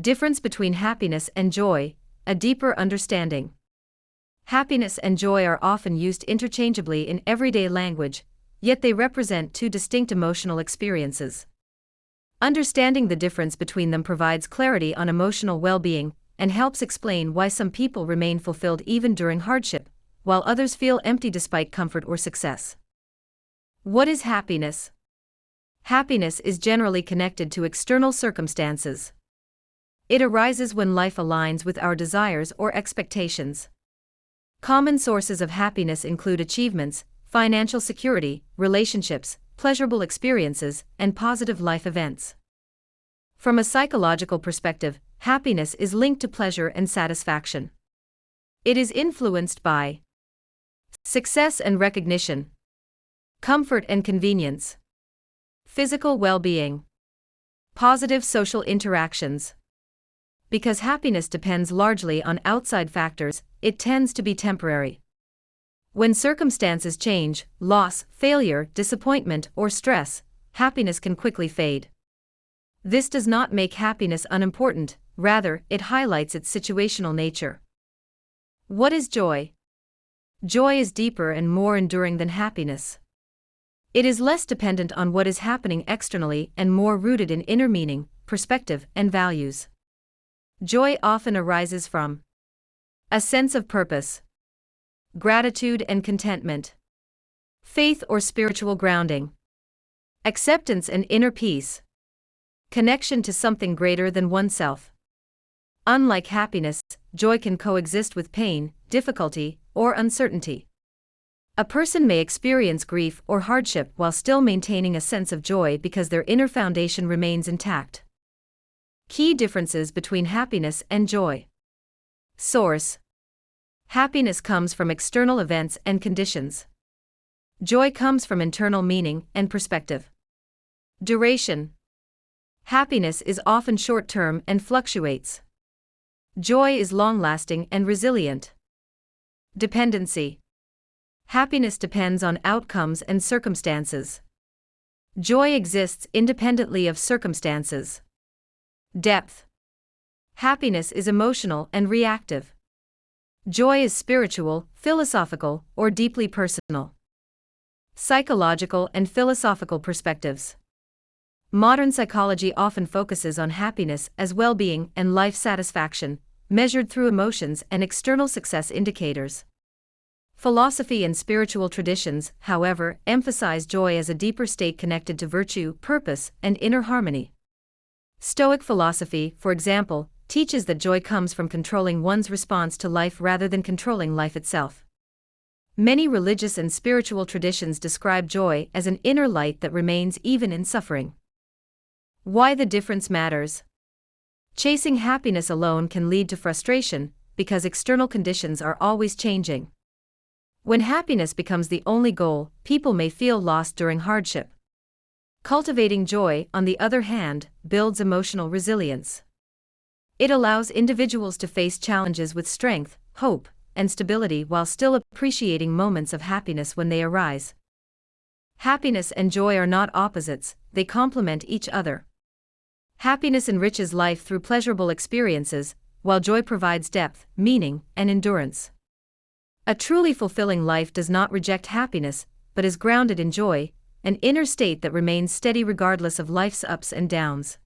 Difference between happiness and joy, a deeper understanding. Happiness and joy are often used interchangeably in everyday language, yet they represent two distinct emotional experiences. Understanding the difference between them provides clarity on emotional well-being and helps explain why some people remain fulfilled even during hardship, while others feel empty despite comfort or success. What is happiness? Happiness is generally connected to external circumstances. It arises when life aligns with our desires or expectations. Common sources of happiness include achievements, financial security, relationships, pleasurable experiences, and positive life events. From a psychological perspective, happiness is linked to pleasure and satisfaction. It is influenced by success and recognition, comfort and convenience, physical well-being, positive social interactions. Because happiness depends largely on outside factors, it tends to be temporary. When circumstances change, loss, failure, disappointment, or stress, happiness can quickly fade. This does not make happiness unimportant, rather, it highlights its situational nature. What is joy? Joy is deeper and more enduring than happiness. It is less dependent on what is happening externally and more rooted in inner meaning, perspective, and values. Joy often arises from a sense of purpose, gratitude and contentment, faith or spiritual grounding, acceptance and inner peace, connection to something greater than oneself. Unlike happiness, joy can coexist with pain, difficulty, or uncertainty. A person may experience grief or hardship while still maintaining a sense of joy because their inner foundation remains intact. Key differences between happiness and joy. Source: happiness comes from external events and conditions. Joy comes from internal meaning and perspective. Duration: happiness is often short-term and fluctuates. Joy is long-lasting and resilient. Dependency: happiness depends on outcomes and circumstances. Joy exists independently of circumstances. Depth: happiness is emotional and reactive. Joy is spiritual, philosophical, or deeply personal. Psychological and philosophical perspectives. Modern psychology often focuses on happiness as well-being and life satisfaction, measured through emotions and external success indicators. Philosophy and spiritual traditions, however, emphasize joy as a deeper state connected to virtue, purpose, and inner harmony. Stoic philosophy, for example, teaches that joy comes from controlling one's response to life rather than controlling life itself. Many religious and spiritual traditions describe joy as an inner light that remains even in suffering. Why the difference matters. Chasing happiness alone can lead to frustration, because external conditions are always changing. When happiness becomes the only goal, people may feel lost during hardship. Cultivating joy, on the other hand, builds emotional resilience. It allows individuals to face challenges with strength, hope, and stability while still appreciating moments of happiness when they arise. Happiness and joy are not opposites, they complement each other. Happiness enriches life through pleasurable experiences, while joy provides depth, meaning, and endurance. A truly fulfilling life does not reject happiness, but is grounded in joy, an inner state that remains steady regardless of life's ups and downs.